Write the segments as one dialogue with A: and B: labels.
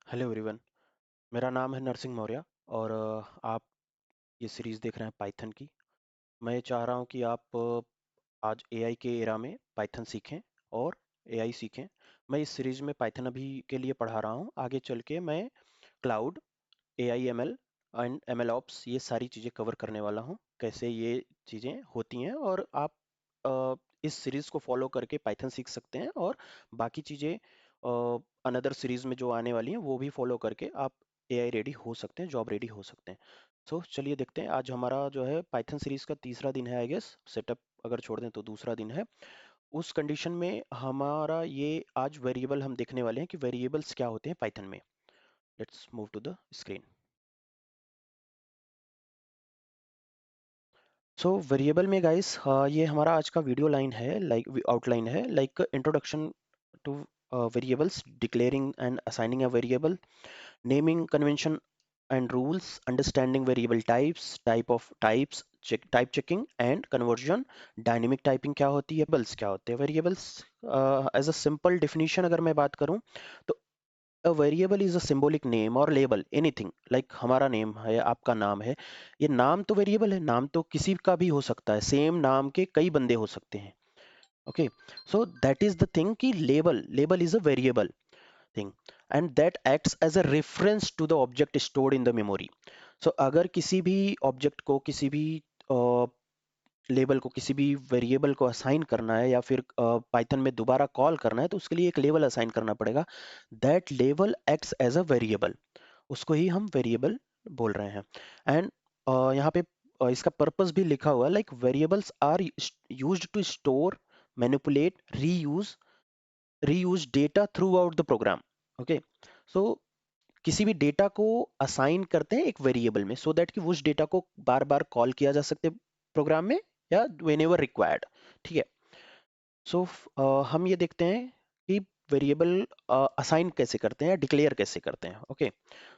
A: Hello everyone. मेरा नाम है नरसिंह मौर्य और आप ये सीरीज़ देख रहे हैं पाइथन की। मैं ये चाह रहा हूँ कि आप आज एआई के एरा में पाइथन सीखें और एआई सीखें। मैं इस सीरीज़ में पाइथन अभी के लिए पढ़ा रहा हूँ। आगे चल के मैं cloud, AI ML and ML ops ये सारी चीज़ें कवर करने वाला हूँ, कैसे ये चीज़ें होती हैं। और आप इस सीरीज़ को फॉलो करके पाइथन सीख सकते हैं और बाकी चीज़ें अनदर सीरीज़ में जो आने वाली हैं वो भी फॉलो करके आप एआई रेडी हो सकते हैं, जॉब रेडी हो सकते हैं। सो चलिए देखते हैं। आज हमारा जो है पाइथन सीरीज़ का तीसरा दिन है, आई गेस। सेटअप अगर छोड़ दें तो दूसरा दिन है। उस कंडीशन में हमारा ये आज वेरिएबल हम देखने वाले हैं कि वेरिएबल्स क्या होते हैं पाइथन में। Let's move to the screen. So variable में गाइस, ये हमारा आज का वीडियो लाइन है, लाइक आउटलाइन है, like introduction to variables, declaring and assigning a variable, naming convention and rules, understanding variable types, type checking and conversion, dynamic typing क्या होती है, variables क्या होते हैं। variables as a simple definition अगर मैं बात करूं तो a variable is a symbolic name or label anything, like हमारा नेम है, आपका नाम है, ये नाम तो वेरिएबल है। नाम तो किसी का भी हो सकता है, सेम नाम के कई बंदे हो सकते हैं। Okay, so that is the thing कि label is a variable thing and that acts as a reference to the object stored in the memory. So अगर किसी भी ऑब्जेक्ट को, किसी भी लेबल को, किसी भी वेरिएबल को असाइन करना है या फिर पाइथन में दोबारा कॉल करना है तो उसके लिए एक लेबल असाइन करना पड़ेगा। That label acts as a variable, उसको ही हम वेरिएबल बोल रहे हैं। एंड यहाँ पे इसका पर्पस भी लिखा हुआ है, like variables are used to store, manipulate, reuse data throughout the program. Okay, so किसी भी डेटा को असाइन करते हैं एक वेरिएबल में, सो दैट कि उस डेटा को बार बार कॉल किया जा सकते प्रोग्राम में या वेन एवर रिक्वायर्ड। ठीक है। सो हम ये देखते हैं कि वेरिएबल असाइन कैसे करते हैं या डिक्लेयर कैसे करते हैं। Okay,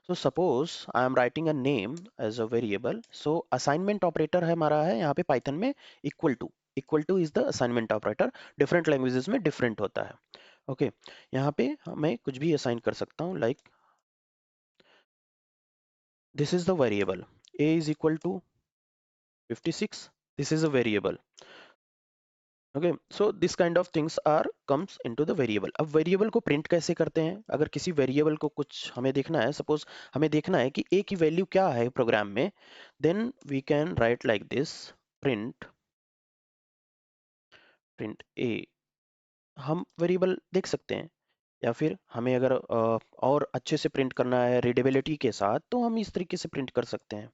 A: so suppose I am writing a name as a variable. So assignment operator है हमारा, है यहाँ पे पाइथन में equal to is the assignment operator. Different languages में डिफरेंट होता है। ओके, यहाँ पे मैं कुछ भी असाइन कर सकता हूँ, like this is the variable a is equal to 56. This is a variable. Okay, so this kind of things are comes into the variable. अब वेरिएबल को प्रिंट कैसे करते हैं? अगर किसी वेरिएबल को कुछ हमें देखना है, सपोज हमें देखना है कि a की वैल्यू क्या है प्रोग्राम में, then we can write like this, print print a। हम वेरिएबल देख सकते हैं, या फिर हमें अगर और अच्छे से प्रिंट करना है रीडेबिलिटी के साथ तो हम इस तरीके से प्रिंट कर सकते हैं।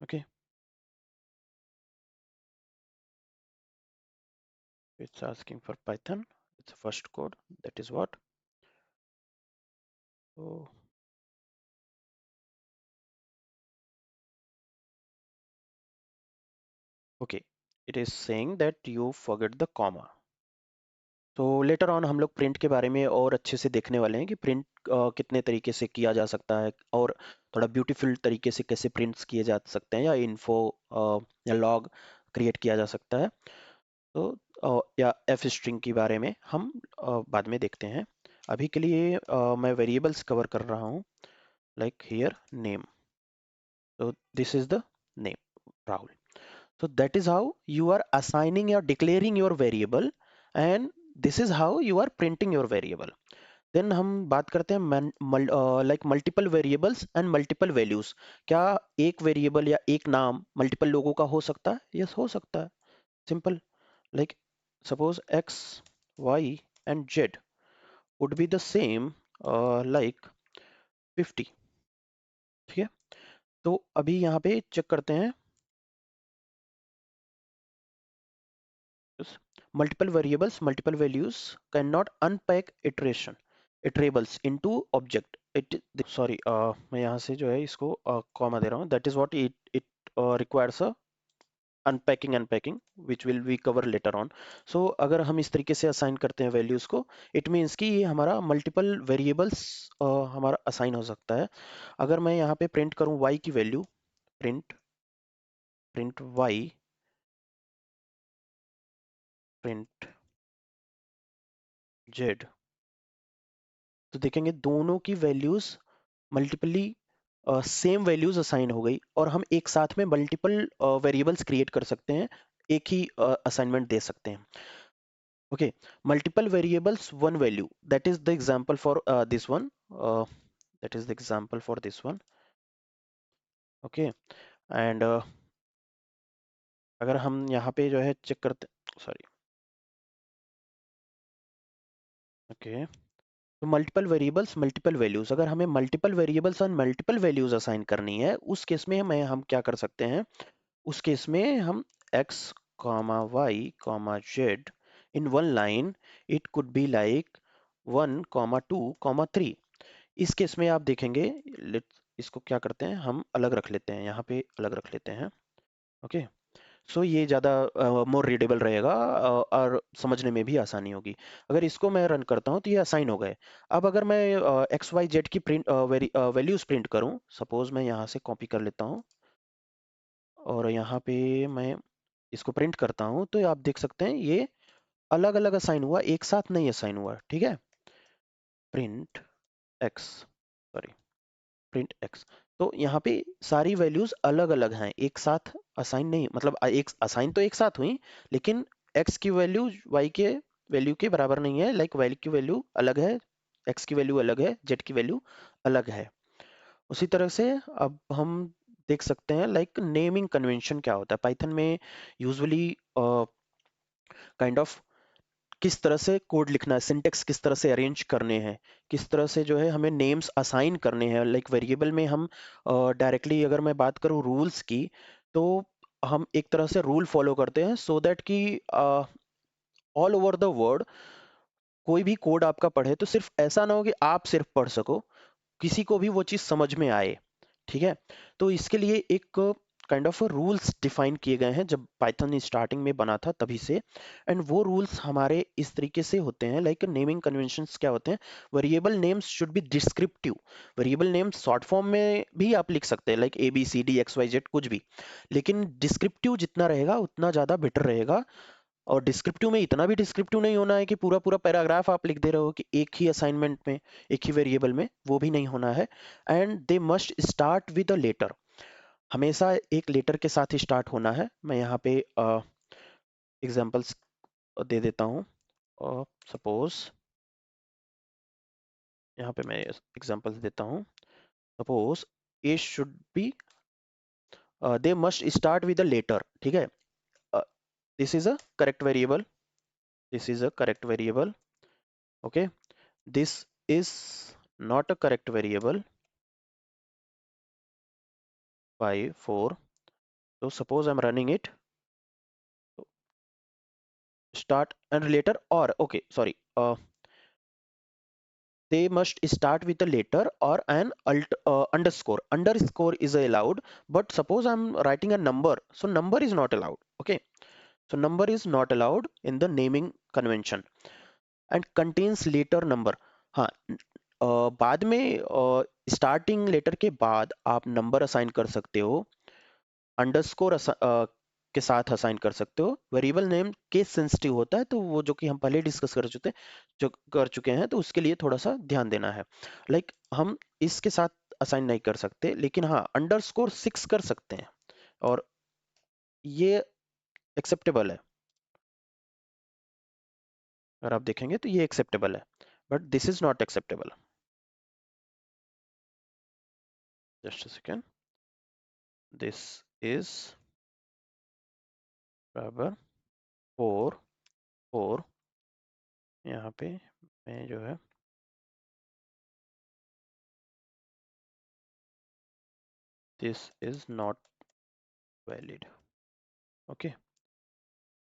A: Okay, it's asking for Python. It's a first code. That is what. So, okay, it is saying that you forget the comma. तो लेटर ऑन हम लोग प्रिंट के बारे में और अच्छे से देखने वाले हैं कि प्रिंट कितने तरीके से किया जा सकता है और थोड़ा ब्यूटीफुल तरीके से कैसे प्रिंट्स किए जा सकते हैं, या इन्फो या लॉग क्रिएट किया जा सकता है। तो या एफ स्ट्रिंग के बारे में हम बाद में देखते हैं। अभी के लिए मैं वेरिएबल्स कवर कर रहा हूँ, like here name. So this is the name, Rahul. So that is how you are assigning or declaring your variable, and this is how you are printing your variable. Then हम बात करते हैं like multiple variables and multiple values. क्या एक variable या एक नाम multiple लोगों का हो सकता है? यस, हो सकता है। Simple, like suppose x, y and z would be the same, like 50। ठीक है, तो अभी यहाँ पे चेक करते हैं। Multiple variables, multiple values cannot unpack iterables into object. It sorry, मैं यहाँ से जो है इसको कॉमा दे रहा हूँ. That is what it requires a unpacking which will we cover later on. So अगर हम इस तरीके से असाइन करते हैं वैल्यूज को, it means कि ये हमारा मल्टीपल वेरिएबल्स हमारा असाइन हो सकता है। अगर मैं यहाँ पे प्रिंट करूँ y की value, print print y, print Z, तो देखेंगे दोनों की वैल्यूज मल्टीपली सेम वैल्यूज असाइन हो गई, और हम एक साथ में मल्टीपल वेरिएबल्स क्रिएट कर सकते हैं, एक ही असाइनमेंट दे सकते हैं. Okay, multiple variables one value, that is the example for this one, that is the example for this one. Okay, and अगर हम यहाँ पे जो है चेक करते, सॉरी, ओके, तो मल्टीपल वेरिएबल्स मल्टीपल वैल्यूज, अगर हमें मल्टीपल वेरिएबल्स और मल्टीपल वैल्यूज असाइन करनी है, उस केस में हम क्या कर सकते हैं, उस केस में हम x y z in one line, it could be like 1 2 3. इस केस में आप देखेंगे, इसको क्या करते हैं, हम अलग रख लेते हैं, यहाँ पे अलग रख लेते हैं. ओके, सो ये ज़्यादा मोर रीडेबल रहेगा, और समझने में भी आसानी होगी. अगर इसको मैं रन करता हूँ तो ये असाइन हो गए. अब अगर मैं एक्स वाई जेड की प्रिंट वैल्यूज प्रिंट करूँ, सपोज मैं यहाँ से कॉपी कर लेता हूँ और यहाँ पे मैं इसको प्रिंट करता हूँ, तो आप देख सकते हैं ये अलग अलग असाइन हुआ, एक साथ नहीं असाइन हुआ. ठीक है, print x, sorry, print x, तो यहाँ पे सारी वैल्यूज अलग अलग हैं, एक साथ असाइन नहीं, मतलब एक असाइन तो एक साथ हुई, लेकिन एक्स की वैल्यू वाई के वैल्यू के बराबर नहीं है. लाइक वाई की वैल्यू अलग है, एक्स की वैल्यू अलग है, जेड की वैल्यू अलग है. उसी तरह से अब हम देख सकते हैं लाइक नेमिंग कन्वेंशन क्या होता है पाइथन में. यूजुअली काइंड ऑफ किस तरह से कोड लिखना है, सिंटेक्स किस तरह से अरेंज करने हैं, किस तरह से जो है हमें नेम्स असाइन करने हैं. लाइक वेरिएबल में हम डायरेक्टली अगर मैं बात करूँ रूल्स की, तो हम एक तरह से रूल फॉलो करते हैं, सो दैट कि ऑल ओवर द वर्ल्ड कोई भी कोड आपका पढ़े तो सिर्फ ऐसा ना हो कि आप सिर्फ पढ़ सको, किसी को भी वो चीज़ समझ में आए. ठीक है, तो इसके लिए एक काइंड ऑफ रूल्स डिफाइन किए गए हैं जब पाइथन स्टार्टिंग में बना था तभी से. एंड वो रूल्स हमारे इस तरीके से होते हैं, लाइक नेमिंग कन्वेंशंस क्या होते हैं, variable names should be descriptive. Variable names short form में भी आप लिख सकते हैं, like A B C D X Y Z कुछ भी, लेकिन डिस्क्रिप्टिव जितना रहेगा उतना ज़्यादा बेटर रहेगा. और डिस्क्रिप्टिव में इतना भी डिस्क्रिप्टिव नहीं होना है कि पूरा पूरा पैराग्राफ आप लिख दे रहे हो कि एक ही असाइनमेंट में, एक ही वेरिएबल में, वो भी नहीं होना है. And they must start with a letter, हमेशा एक लेटर के साथ ही स्टार्ट होना है. मैं यहाँ पे एग्जांपल्स दे देता हूँ. सपोज यहाँ पे मैं एग्जांपल्स देता हूँ. Suppose A should be, they must start with a letter. ठीक है, this is a correct variable, this is a correct variable. Okay, this is not a correct variable by 4. So suppose I'm running it, start and later, or okay, sorry, they must start with a letter or an underscore. Underscore is allowed, but suppose I'm writing a number, so number is not allowed. Okay, so number is not allowed in the naming convention. And contains later number, हाँ, बाद में starting letter के बाद आप number assign कर सकते हो, underscore के साथ असाइन कर सकते हो. वेरिएबल नेम केस सेंसिटिव होता है, तो वो जो कि हम पहले डिस्कस कर चुके हैं, तो उसके लिए थोड़ा सा ध्यान देना है. लाइक हम इसके साथ असाइन नहीं कर सकते, लेकिन हाँ अंडरस्कोर 6 कर सकते हैं, और ये एक्सेप्टेबल है. अगर आप देखेंगे तो ये एक्सेप्टेबल है, but this is not acceptable. Just a second, this is बराबर 4 4, यहाँ पे मैं जो है this is not valid. Okay,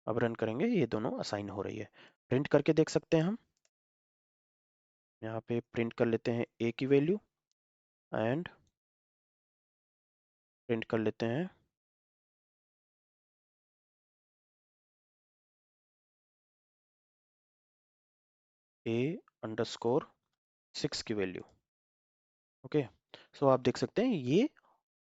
A: अब रन करेंगे, ये दोनों असाइन हो रही है. प्रिंट करके देख सकते हैं हम, यहाँ पे प्रिंट कर लेते हैं ए की वैल्यू, एंड प्रिंट कर लेते हैं ए अंडरस्कोर 6 की वैल्यू. ओके, सो आप देख सकते हैं ये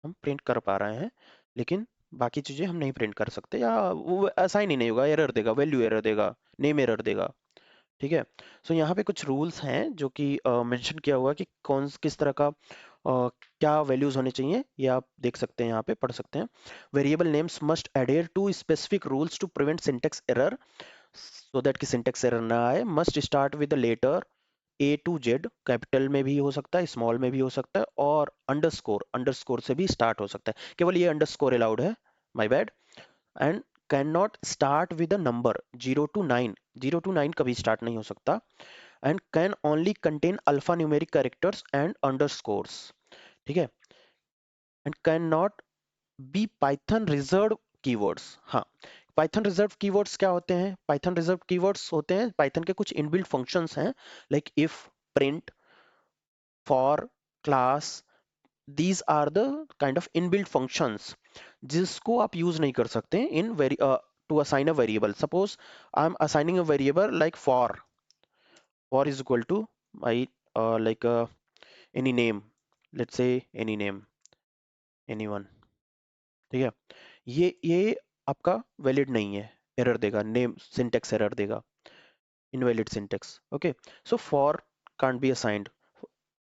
A: हम प्रिंट कर पा रहे हैं, लेकिन बाकी चीज़ें हम नहीं प्रिंट कर सकते, या वो असाइन ही नहीं होगा, एरर देगा, वैल्यू एरर देगा, नेम एरर देगा. ठीक है। सो यहाँ पे कुछ रूल्स हैं जो कि मेंशन किया हुआ है कि कौन किस तरह का क्या वैल्यूज होने चाहिए, ये आप देख सकते हैं, यहाँ पे पढ़ सकते हैं। Variable names must adhere to specific rules to prevent syntax error, so that कि सिंटेक्स एरर ना आए। Must start with the letter A to Z, capital में भी हो सकता है, स्मॉल में भी हो सकता है, और अंडरस्कोर, अंडरस्कोर से भी स्टार्ट हो सकता है, केवल ये अंडरस्कोर अलाउड है, my bad. And can not start with a number 0 to 9, 0 to 9 कभी स्टार्ट नहीं हो सकता। And can only contain alpha numeric characters and underscores, ठीक है। And can not B Python reserve keywords. हाँ, पाइथन रिजर्व कीवर्ड्स क्या होते हैं? पाइथन रिजर्व कीवर्ड्स होते हैं पाइथन के कुछ इनबिल्ट फंक्शंस हैं, like if, print, for, class. These are the kind of inbuilt functions जिसको आप यूज नहीं कर सकते in very to assign a variable. Suppose I am assigning a variable like for is equal to my like any name, let's say any name, anyone, ठीक है। ये आपका valid नहीं है, एरर देगा, नेम सिंटेक्स एरर देगा, invalid syntax. Okay, so for can't be assigned.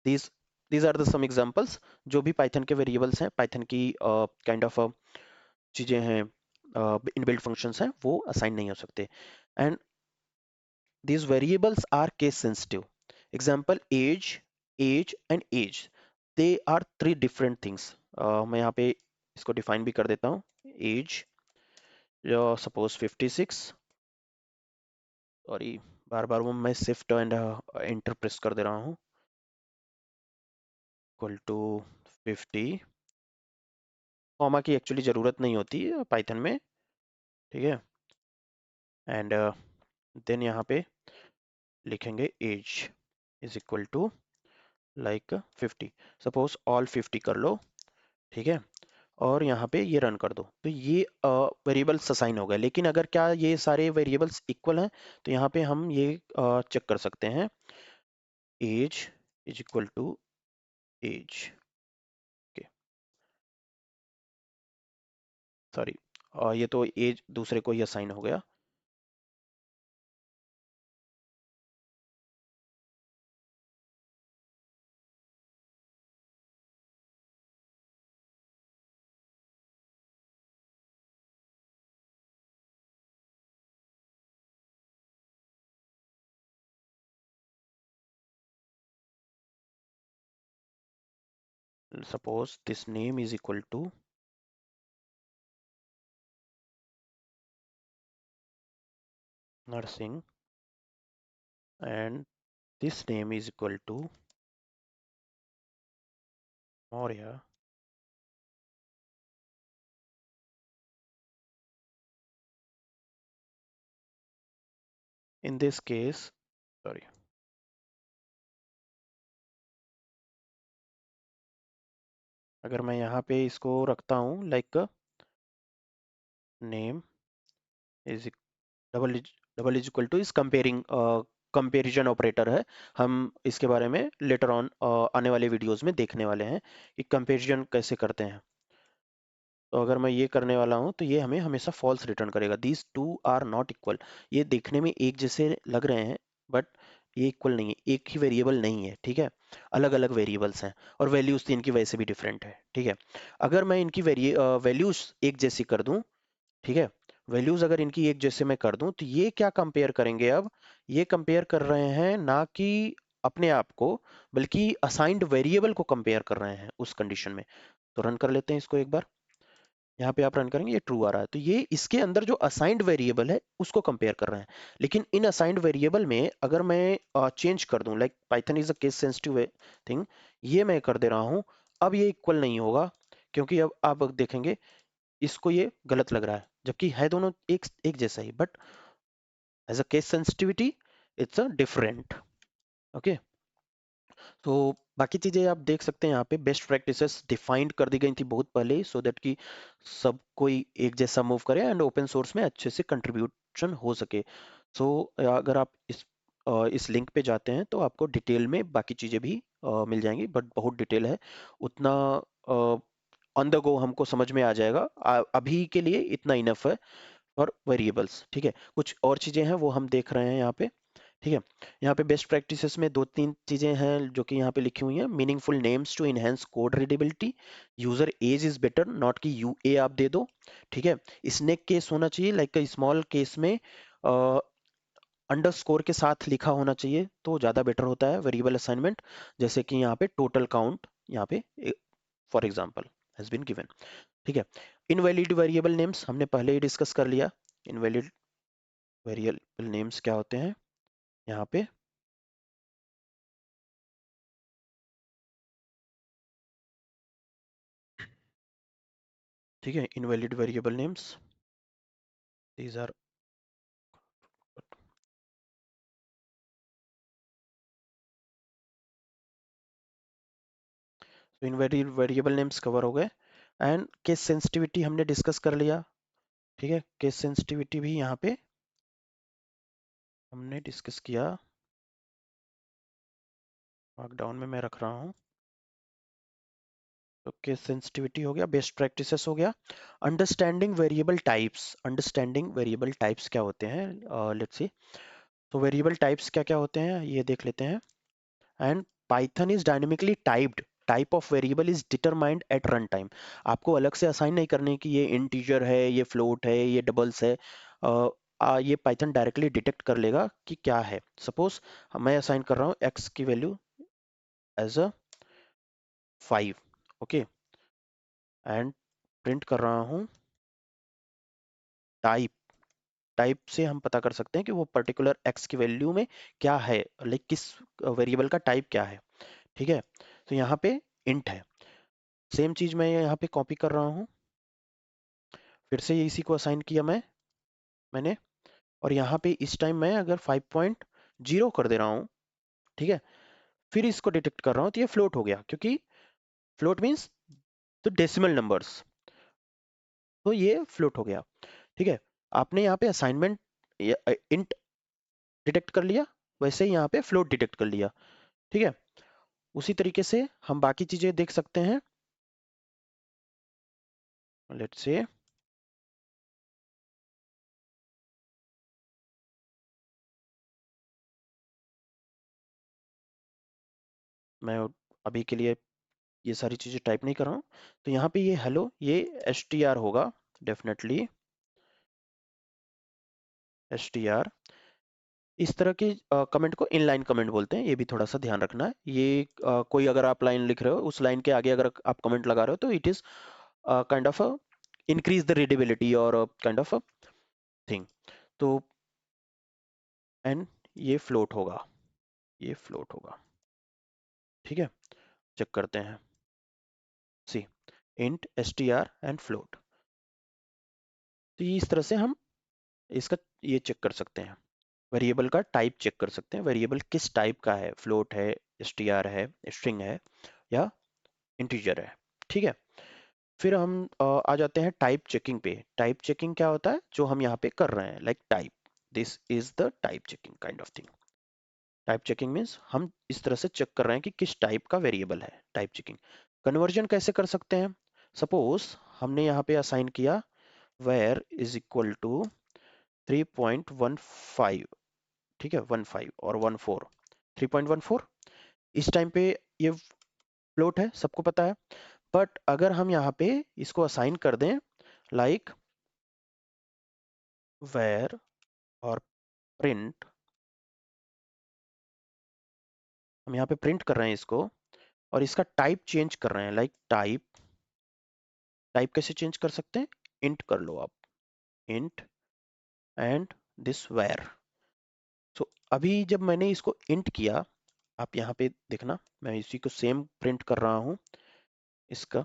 A: these these are the some examples जो भी पाइथन के वेरिएबल्स हैं, पाइथन की काइंड ऑफ चीजें हैं, इनबिल्ट फंक्शंस हैं, वो असाइन नहीं हो सकते। And these variables are case sensitive. Example age and age, they are three different things. मैं यहाँ पे इसको डिफाइन भी कर देता हूँ। एज, सपोज 56, सॉरी बार बार वो मैं शिफ्ट एंड एंटर प्रेस कर दे रहा हूँ, इक्वल टू 50, कॉमा की एक्चुअली ज़रूरत नहीं होती है पाइथन में, ठीक है। एंड देन यहाँ पे लिखेंगे age is equal to like 50, suppose all 50 कर लो, ठीक है। और यहाँ पे ये रन कर दो, तो ये वेरिएबल्स असाइन हो गए। लेकिन अगर क्या ये सारे वेरिएबल्स इक्वल हैं, तो यहाँ पे हम ये चेक कर सकते हैं, age is equal to age, okay, sorry, ये तो एज दूसरे को ही असाइन हो गया। Suppose this name is equal to Narsingh and this name is equal to Maurya. In this case, sorry, अगर मैं यहाँ पे इसको रखता हूँ like name is double double is equal to is comparing, comparison operator है। हम इसके बारे में लेटर ऑन आने वाले वीडियोस में देखने वाले हैं कि कंपेरिजन कैसे करते हैं। तो अगर मैं ये करने वाला हूँ तो ये हमें हमेशा फॉल्स रिटर्न करेगा, these two are not equal. ये देखने में एक जैसे लग रहे हैं, बट ये इक्वल नहीं है, एक ही वेरिएबल नहीं है, ठीक है, अलग अलग वेरिएबल्स हैं, और वैल्यूज तो इनकी वैसे भी डिफरेंट है, ठीक है। अगर मैं इनकी वैल्यूज एक जैसी कर दूं, ठीक है, वैल्यूज अगर इनकी एक जैसे मैं कर दूं, तो ये क्या कंपेयर करेंगे अब? ये कंपेयर कर रहे हैं ना कि अपने आप को, बल्कि असाइंड वेरिएबल को कंपेयर कर रहे हैं उस कंडीशन में। तो रन कर लेते हैं इसको एक बार। यहाँ पे आप रन करेंगे, ये ट्रू आ रहा है, तो ये इसके अंदर जो असाइंड वेरिएबल है उसको कंपेयर कर रहे हैं। लेकिन इन असाइंड वेरिएबल में अगर मैं चेंज कर दूं, like Python is a case sensitive thing, ये मैं कर दे रहा हूँ, अब ये इक्वल नहीं होगा, क्योंकि अब आप देखेंगे इसको ये गलत लग रहा है, जबकि है दोनों एक एक जैसा ही, but as a case sensitivity it's a different. Okay, तो बाकी चीजें आप देख सकते हैं, यहाँ पे बेस्ट प्रैक्टिसेस डिफाइंड कर दी गई थी बहुत पहले, सो दैट कि सब कोई एक जैसा मूव करे एंड ओपन सोर्स में अच्छे से कंट्रीब्यूशन हो सके। सो अगर आप इस लिंक पे जाते हैं तो आपको डिटेल में बाकी चीजें भी मिल जाएंगी, बट बहुत डिटेल है, उतना ऑन द गो हमको समझ में आ जाएगा। अभी के लिए इतना इनफ है। और वेरिएबल्स, ठीक है, कुछ और चीजें हैं वो हम देख रहे हैं यहाँ पे। ठीक है। यहाँ पे बेस्ट प्रैक्टिसेस में दो तीन चीजें हैं जो कि यहाँ पे लिखी हुई हैं। Meaningful names to enhance code readability, user age is better not कि यू ए आप दे दो। ठीक है। स्नेक केस होना चाहिए, लाइक स्मॉल केस में अंडरस्कोर के साथ लिखा होना चाहिए तो ज़्यादा बेटर होता है वेरिएबल असाइनमेंट। जैसे कि यहाँ पे टोटल काउंट, यहाँ पे for example has been given. ठीक है। इनवैलिड वेरिएबल नेम्स हमने पहले ही डिस्कस कर लिया। इनवैलिड वेरिएबल नेम्स क्या होते हैं यहाँ पे। ठीक है, invalid variable names, these are, invalid variable names cover हो गए। एंड केस सेंसिटिविटी हमने डिस्कस कर लिया। ठीक है, केस सेंसिटिविटी भी यहाँ पे हमने डिस्कस किया। मार्कडाउन में मैं रख रहा हूँ। तो केस सेंसिटिविटी हो गया, बेस्ट प्रैक्टिसेस हो गया। Understanding variable types, understanding variable types क्या होते हैं, लेट्स सी। तो वेरिएबल टाइप्स क्या क्या होते हैं ये देख लेते हैं। And Python is dynamically typed, type of variable is determined at run time. आपको अलग से असाइन नहीं करने की ये इंटीजर है, ये फ्लोट है, ये डबल्स है। ये पाइथन डायरेक्टली डिटेक्ट कर लेगा कि क्या है। सपोज मैं असाइन कर रहा हूँ एक्स की value as a 5। Okay. And print कर रहा हूँ टाइप। टाइप से हम पता कर सकते हैं कि वो पर्टिकुलर एक्स की वैल्यू में क्या है, लाइक किस वेरिएबल का टाइप क्या है। ठीक है। तो यहाँ पे इंट है। सेम चीज मैं यहाँ पे कॉपी कर रहा हूँ, फिर से इसी को असाइन किया मैंने। और यहाँ पे इस टाइम मैं अगर 5.0 कर दे रहा हूँ, ठीक है, फिर इसको डिटेक्ट कर रहा हूँ तो ये फ्लोट हो गया, क्योंकि फ्लोट मीन्स तो डेसिमल नंबर्स, तो ये फ्लोट हो गया। ठीक है। आपने यहाँ पे असाइनमेंट इंट डिटेक्ट कर लिया, वैसे ही यहाँ पे फ्लोट डिटेक्ट कर लिया। ठीक है। उसी तरीके से हम बाकी चीजें देख सकते हैं। लेट्स से मैं अभी के लिए ये सारी चीजें टाइप नहीं कर रहा हूँ। तो यहाँ पे ये हेलो, ये str होगा डेफिनेटली, str। इस तरह के कमेंट को इनलाइन कमेंट बोलते हैं, ये भी थोड़ा सा ध्यान रखना है। ये कोई अगर आप लाइन लिख रहे हो, उस लाइन के आगे अगर आप कमेंट लगा रहे हो तो it is kind of increase the readability और काइंड ऑफ थिंग। तो एंड ये फ्लोट होगा, ये फ्लोट होगा। ठीक है। चेक करते हैं। सी, इंट str एंड फ्लोट। तो ये इस तरह से हम इसका ये चेक कर सकते हैं, वेरिएबल का टाइप चेक कर सकते हैं, वेरिएबल किस टाइप का है, फ्लोट है, str है, स्ट्रिंग है, या इंटीजर है। ठीक है। फिर हम आ जाते हैं टाइप चेकिंग पे। टाइप चेकिंग क्या होता है जो हम यहाँ पे कर रहे हैं, like type, this is the type checking kind of thing. Type checking means हम इस तरह से चेक कर रहे हैं कि किस टाइप का वेरिएबल है। Type checking. कन्वर्जन कैसे कर सकते हैं। सपोज हमने यहाँ पे असाइन किया where इज इक्वल टू 3.15। ठीक है, 15 और 14, 3.14। इस टाइम पे ये फ्लोट है, सबको पता है। बट अगर हम यहाँ पे इसको असाइन कर दें लाइक where और प्रिंट, हम यहाँ पे प्रिंट कर रहे हैं इसको और इसका टाइप चेंज कर रहे हैं, लाइक टाइप। टाइप कैसे चेंज कर सकते हैं, इंट कर लो आप, इंट एंड दिस where। सो अभी जब मैंने इसको इंट किया, आप यहाँ पे देखना, मैं इसी को सेम प्रिंट कर रहा हूँ, इसका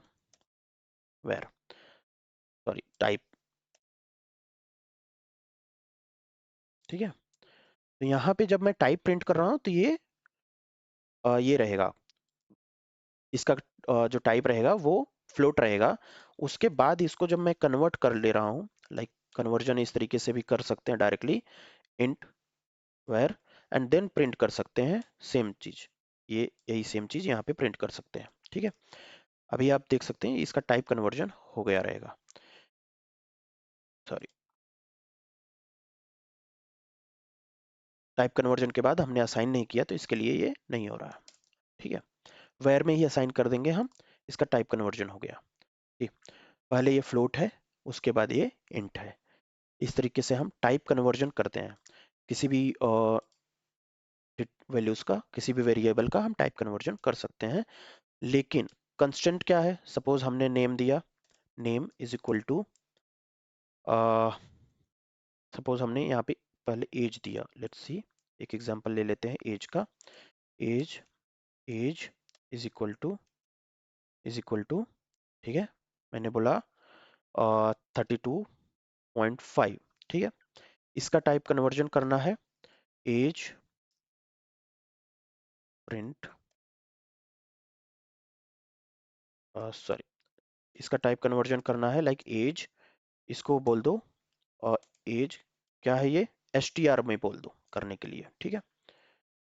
A: where, सॉरी टाइप। ठीक है। तो यहाँ पे जब मैं टाइप प्रिंट कर रहा हूँ तो ये रहेगा, इसका जो टाइप रहेगा वो फ्लोट रहेगा। उसके बाद इसको जब मैं कन्वर्ट कर ले रहा हूँ, लाइक कन्वर्जन इस तरीके से भी कर सकते हैं directly, int var and then print कर सकते हैं सेम चीज। ये यही सेम चीज यहाँ पे प्रिंट कर सकते हैं। ठीक है। अभी आप देख सकते हैं इसका टाइप कन्वर्जन हो गया रहेगा। सॉरी, टाइप कन्वर्जन के बाद हमने असाइन नहीं किया तो इसके लिए ये नहीं हो रहा। ठीक है, वेयर में ही असाइन कर देंगे हम, इसका टाइप कन्वर्जन हो गया। ठीक, पहले ये फ्लोट है, उसके बाद ये इंट है। इस तरीके से हम टाइप कन्वर्जन करते हैं किसी भी वैल्यूज का, किसी भी वेरिएबल का हम टाइप कन्वर्जन कर सकते हैं। लेकिन कंस्टेंट क्या है? सपोज हमने नेम दिया, name is equal to, suppose हमने यहाँ पे पहले एज दिया, लेट्स सी, एक एग्जांपल ले लेते हैं एज का। Age, age is equal to, ठीक है, मैंने बोला 32.5। ठीक है, इसका टाइप कन्वर्जन करना है एज प्रिंट, सॉरी, इसका टाइप कन्वर्जन करना है लाइक एज, इसको बोल दो एज क्या है ये, str में बोल दो करने के लिए। ठीक है,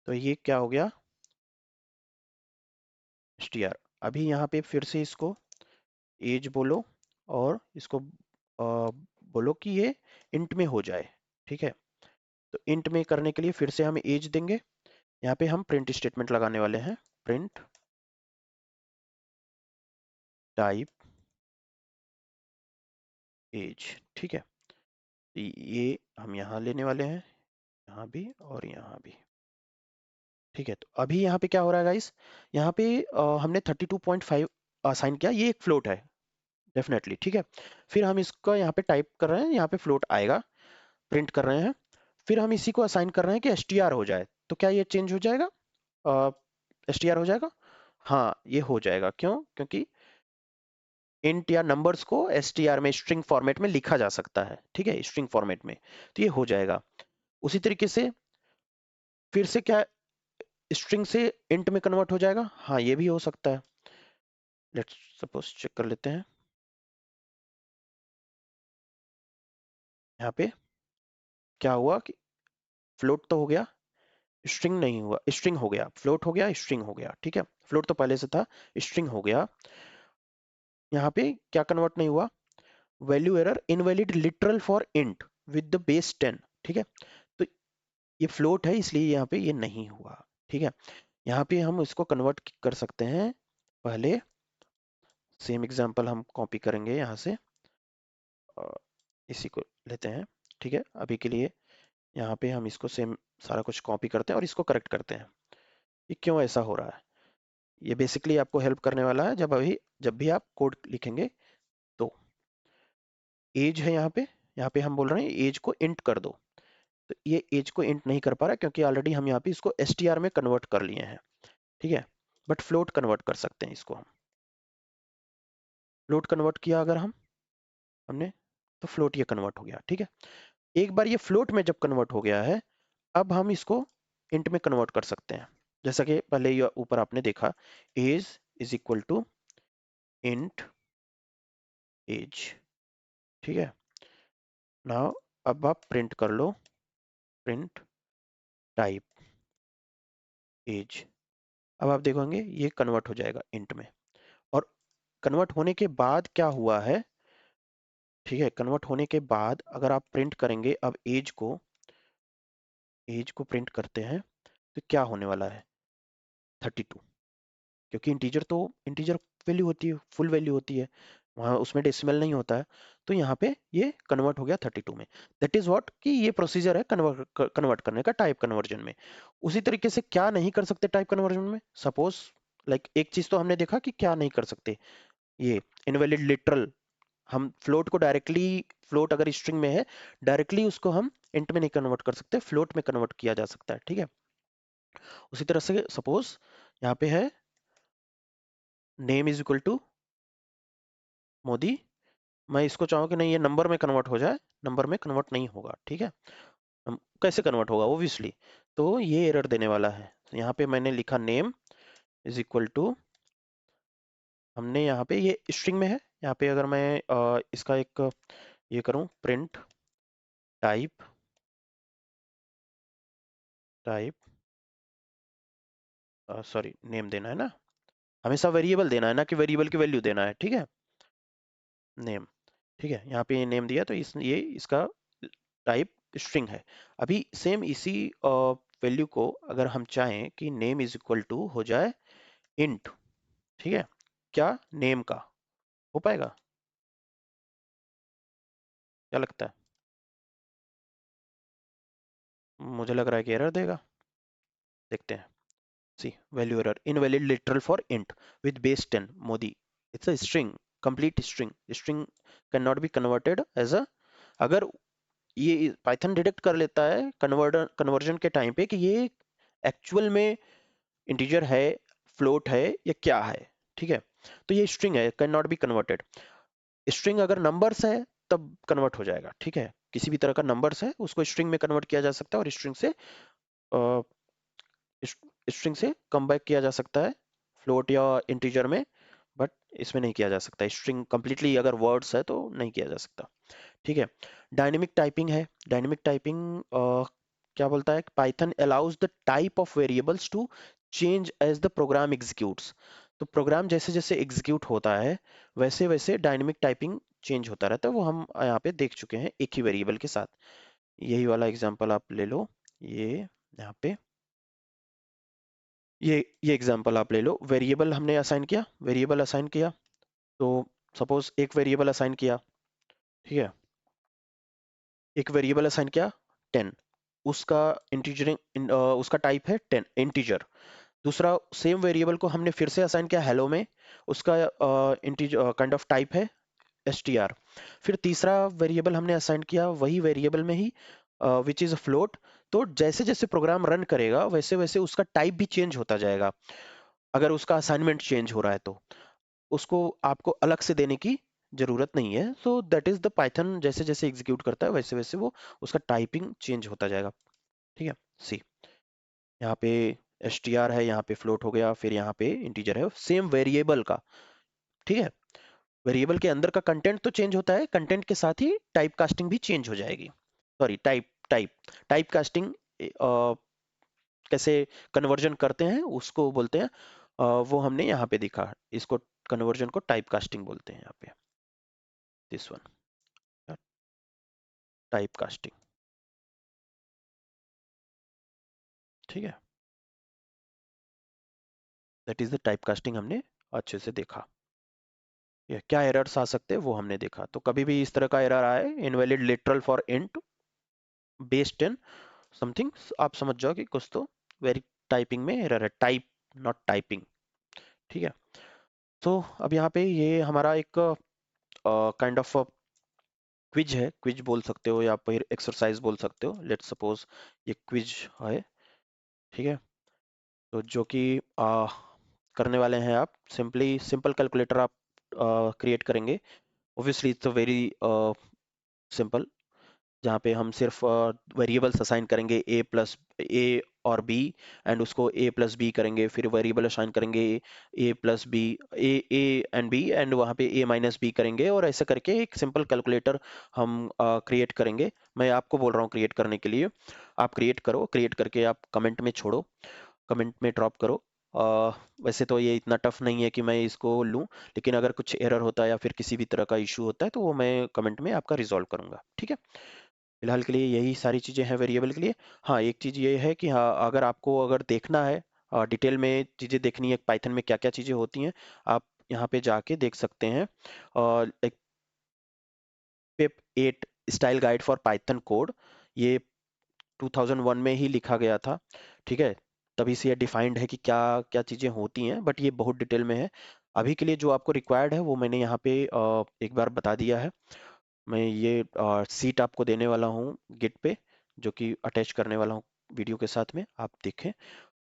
A: तो ये क्या हो गया, str। अभी यहाँ पे फिर से इसको एज बोलो और इसको बोलो कि ये इंट में हो जाए। ठीक है, तो इंट में करने के लिए फिर से हम एज देंगे, यहाँ पे हम प्रिंट स्टेटमेंट लगाने वाले हैं, प्रिंट टाइप एज। ठीक है, तो ये हम यहाँ लेने वाले हैं, यहाँ भी और यहाँ भी। ठीक है, तो अभी यहाँ पे क्या हो रहा है गाइस, यहाँ पे हमने 32.5 असाइन किया, ये एक फ्लोट है डेफिनेटली। ठीक है, फिर हम इसका यहाँ पे टाइप कर रहे हैं, यहाँ पे फ्लोट आएगा, प्रिंट कर रहे हैं, फिर हम इसी को असाइन कर रहे हैं कि str हो जाए। तो क्या ये चेंज हो जाएगा, str हो जाएगा? हाँ, ये हो जाएगा। क्यों? क्योंकि इंट या नंबर्स को str में, स्ट्रिंग फॉर्मेट में लिखा जा सकता है। ठीक है, स्ट्रिंग फॉर्मेट में, तो ये हो जाएगा। उसी तरीके से फिर से क्या स्ट्रिंग से इंट में कन्वर्ट हो जाएगा? हाँ, ये भी हो सकता है। लेट्स सपोज चेक कर लेते हैं, यहाँ पे क्या हुआ कि फ्लोट तो हो गया, स्ट्रिंग नहीं हुआ, स्ट्रिंग हो गया, फ्लोट हो गया, स्ट्रिंग हो गया। ठीक है, फ्लोट तो पहले से था, स्ट्रिंग हो गया। यहाँ पे क्या कन्वर्ट नहीं हुआ, value error, invalid literal for int with the base 10। ठीक है, तो ये फ्लोट है इसलिए यहाँ पे ये नहीं हुआ। ठीक है, यहाँ पे हम इसको कन्वर्ट कर सकते हैं। पहले सेम एग्जांपल हम कॉपी करेंगे यहाँ से, इसी को लेते हैं। ठीक है, अभी के लिए यहाँ पे हम इसको सेम सारा कुछ कॉपी करते हैं और इसको करेक्ट करते हैं। ये क्यों ऐसा हो रहा है, ये बेसिकली आपको हेल्प करने वाला है जब भी आप कोड लिखेंगे। तो एज है यहाँ पे हम बोल रहे हैं एज को इंट कर दो, तो ये एज को इंट नहीं कर पा रहा क्योंकि ऑलरेडी हम यहाँ पे इसको str में कन्वर्ट कर लिए हैं। ठीक है, बट फ्लोट कन्वर्ट कर सकते हैं इसको हम, फ्लोट कन्वर्ट किया अगर हमने, तो फ्लोट ये कन्वर्ट हो गया। ठीक है, एक बार ये फ्लोट में जब कन्वर्ट हो गया है, अब हम इसको इंट में कन्वर्ट कर सकते हैं। जैसा कि पहले ये ऊपर आपने देखा, age is equal to int age. ठीक है, नाउ अब आप प्रिंट कर लो, प्रिंट टाइप एज। अब आप देखोगे ये कन्वर्ट हो जाएगा इंट में। और कन्वर्ट होने के बाद क्या हुआ है, ठीक है, कन्वर्ट होने के बाद अगर आप प्रिंट करेंगे अब एज को प्रिंट करते हैं, तो क्या होने वाला है, 32। क्योंकि इंटीजर तो इंटीजर वैल्यू होती है, फुल वैल्यू होती है, वहाँ उसमें डेसिमल नहीं होता है। तो यहाँ पे ये कन्वर्ट हो गया 32 में। दैट इज व्हाट कि ये प्रोसीजर है कन्वर्ट करने का टाइप कन्वर्जन में। उसी तरीके से क्या नहीं कर सकते टाइप कन्वर्जन में, सपोज लाइक एक चीज तो हमने देखा कि क्या नहीं कर सकते, ये इनवैलिड लिटरल, हम फ्लोट को डायरेक्टली, फ्लोट अगर स्ट्रिंग में है डायरेक्टली उसको हम इंट में नहीं कन्वर्ट कर सकते, फ्लोट में कन्वर्ट किया जा सकता है। ठीक है, उसी तरह से सपोज यहाँ पे है name is equal to Modi, मैं इसको चाहूँ कि नहीं ये नंबर में कन्वर्ट हो जाए, नंबर में कन्वर्ट नहीं होगा। ठीक है, कैसे कन्वर्ट होगा, ओब्वियसली, तो ये एरर देने वाला है। यहाँ पे मैंने लिखा नेम इज इक्वल टू, हमने यहाँ पे ये स्ट्रिंग में है, यहाँ पे अगर मैं इसका एक ये करूँ, print type, type sorry name देना है ना, हमेशा वेरिएबल देना है ना कि वेरिएबल की वैल्यू देना है। ठीक है, नेम, ठीक है, यहाँ पे नेम दिया तो ये इसका टाइप स्ट्रिंग है। अभी सेम इसी वैल्यू को अगर हम चाहें कि नेम इज इक्वल टू हो जाए इंट, ठीक है, क्या नेम का हो पाएगा? क्या लगता है? मुझे लग रहा है कि एरर देगा। देखते हैं। See value error, invalid literal for int with base 10 मोदी। It's a string, complete string. String can not be converted as a, अगर ये पाइथन डिटेक्ट कर लेता है कन्वर्जन के टाइम पे कि ये एक्चुअल में इंटीजर है, फ्लोट है या क्या है, ठीक है, तो ये स्ट्रिंग है, can not be converted. String अगर नंबर्स है तब कन्वर्ट हो जाएगा, ठीक है, किसी भी तरह का नंबर्स है उसको स्ट्रिंग में कन्वर्ट किया जा सकता है, और स्ट्रिंग से स्ट्रिंग से कम बैक किया जा सकता है फ्लोट या इंटीजर में, बट इसमें नहीं किया जा सकता। स्ट्रिंग कंप्लीटली अगर वर्ड्स है तो नहीं किया जा सकता, ठीक है। डायनेमिक टाइपिंग है। डायनेमिक टाइपिंग क्या बोलता है? Python allows the type of variables to change as the program executes. तो प्रोग्राम जैसे जैसे एग्जीक्यूट होता है वैसे वैसे डायनेमिक टाइपिंग चेंज होता रहता है, वो हम यहाँ पे देख चुके हैं एक ही वेरिएबल के साथ। यही वाला एग्जांपल आप ले लो, ये यहाँ पे ये एग्जांपल आप ले लो। वेरिएबल हमने असाइन किया, वेरिएबल असाइन किया, तो सपोज एक वेरिएबल असाइन किया, ठीक है, एक वेरिएबल असाइन किया 10, उसका इंटीजरिंग उसका टाइप है 10 इंटीजर। दूसरा सेम वेरिएबल को हमने फिर से असाइन किया हेलो में, उसका इंटीजर काइंड ऑफ टाइप है str। फिर तीसरा वेरिएबल हमने असाइन किया वही वेरिएबल में ही विच इज अ फ्लोट। तो जैसे जैसे प्रोग्राम रन करेगा वैसे वैसे उसका टाइप भी चेंज होता जाएगा, अगर उसका असाइनमेंट चेंज हो रहा है तो उसको आपको अलग से देने की जरूरत नहीं है। सो दैट इज द पाइथन, जैसे जैसे एग्जीक्यूट करता है वैसे वैसे वो उसका टाइपिंग चेंज होता जाएगा, ठीक है। सी यहाँ पे str है, यहाँ पे फ्लोट हो गया, फिर यहाँ पे इंटीजर है सेम वेरिएबल का, ठीक है। वेरिएबल के अंदर का कंटेंट तो चेंज होता है, कंटेंट के साथ ही टाइप कास्टिंग भी चेंज हो जाएगी। Sorry, type type type casting कैसे कन्वर्जन करते हैं उसको बोलते हैं, वो हमने यहाँ पे देखा, इसको कन्वर्जन को टाइप कास्टिंग बोलते हैं यहाँ पे, दिस वन टाइप कास्टिंग, ठीक है। That is the type casting, हमने अच्छे से देखा। ये क्या एरर्स आ सकते हैं वो हमने देखा। तो कभी भी इस तरह का एरर आए, invalid literal for int base 10 something, आप समझ जाओ कि कुछ तो वेरी टाइपिंग में एरर है, टाइप नॉट टाइपिंग, ठीक है। तो अब यहाँ पे ये हमारा एक काइंड ऑफ क्विज है, क्विज बोल सकते हो या फिर एक्सरसाइज बोल सकते हो। लेट्स सपोज ये क्विज है, ठीक है, तो जो कि करने वाले हैं आप सिंपली सिंपल कैलकुलेटर आप क्रिएट करेंगे। Obviously it's a very simple, जहाँ पे हम सिर्फ वेरिएबल्स असाइन करेंगे ए प्लस ए और बी, एंड उसको ए प्लस बी करेंगे, फिर वेरिएबल असाइन करेंगे A plus B, A and B, and वहाँ पे ए माइनस बी करेंगे, और ऐसे करके एक सिंपल कैलकुलेटर हम क्रिएट करेंगे। मैं आपको बोल रहा हूँ क्रिएट करने के लिए, आप क्रिएट करो, क्रिएट करके आप कमेंट में छोड़ो, कमेंट में ड्रॉप करो। अ, वैसे तो ये इतना टफ नहीं है कि मैं इसको लूँ, लेकिन अगर कुछ एरर होता है या फिर किसी भी तरह का इशू होता है तो वो मैं कमेंट में आपका रिजॉल्व करूंगा, ठीक है। फिलहाल के लिए यही सारी चीज़ें हैं वेरिएबल के लिए। हाँ, एक चीज़ ये है कि हाँ, अगर आपको अगर देखना है डिटेल में चीज़ें देखनी है पाइथन में क्या क्या चीज़ें होती हैं, आप यहाँ पे जाके देख सकते हैं। एक पिप 8 style guide for Python code, ये 2001 में ही लिखा गया था, ठीक है। तभी से ये डिफाइंड है कि क्या क्या चीज़ें होती हैं, बट ये बहुत डिटेल में है। अभी के लिए जो आपको रिक्वायर्ड है वो मैंने यहाँ पे एक बार बता दिया है। मैं ये सीट आपको देने वाला हूँ गिट पे, जो कि अटैच करने वाला हूँ वीडियो के साथ में, आप देखें।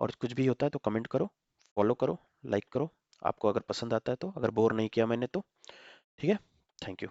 A: और कुछ भी होता है तो कमेंट करो, फॉलो करो, लाइक करो, आपको अगर पसंद आता है तो, अगर बोर नहीं किया मैंने तो, ठीक है। Thank you.